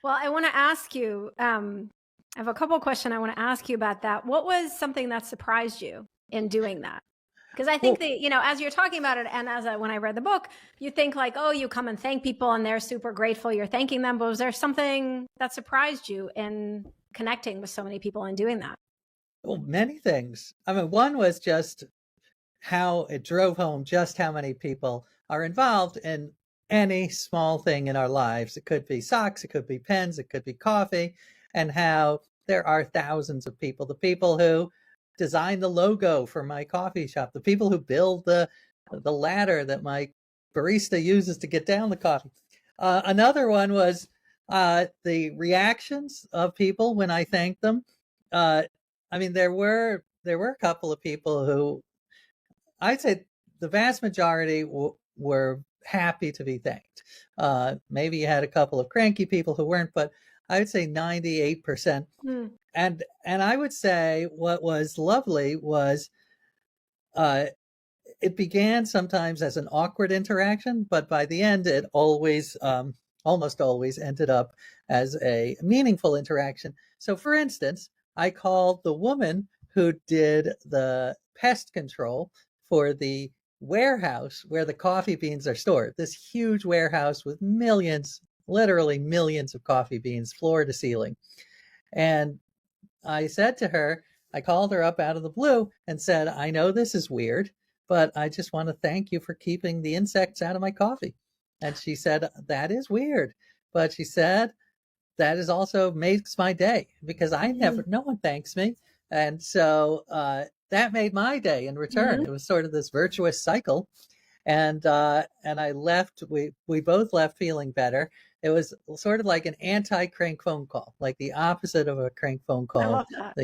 Well, I want to ask you, I have a couple of questions I want to ask you about that. What was something that surprised you in doing that? Because I think Well, that, as you're talking about it, and when I read the book, you think like, oh, you come and thank people and they're super grateful. You're thanking them. But was there something that surprised you in connecting with so many people and doing that? well, many things. I mean, one was just how it drove home just how many people are involved in any small thing in our lives. It could be socks, it could be pens, it could be coffee, and how there are thousands of people. The people who design the logo for my coffee shop, the people who build the ladder that my barista uses to get down the coffee. Another one was the reactions of people when I thanked them. Uh, I mean, there were a couple of people who I'd say the vast majority were happy to be thanked. Maybe you had a couple of cranky people who weren't, but I would say 98%. Hmm. And I would say what was lovely was uh, it began sometimes as an awkward interaction, but by the end, it almost always ended up as a meaningful interaction. So, for instance, I called the woman who did the pest control for the warehouse where the coffee beans are stored, this huge warehouse with millions, literally millions of coffee beans, floor to ceiling. And I said to her, I called her up out of the blue and said, I know this is weird, but I just want to thank you for keeping the insects out of my coffee. And she said, that is weird. But she said, that is also makes my day because no one thanks me. And so that made my day in return. Mm-hmm. It was sort of this virtuous cycle. And I left. We both left feeling better. It was sort of like an anti crank phone call, like the opposite of a crank phone I call. love that.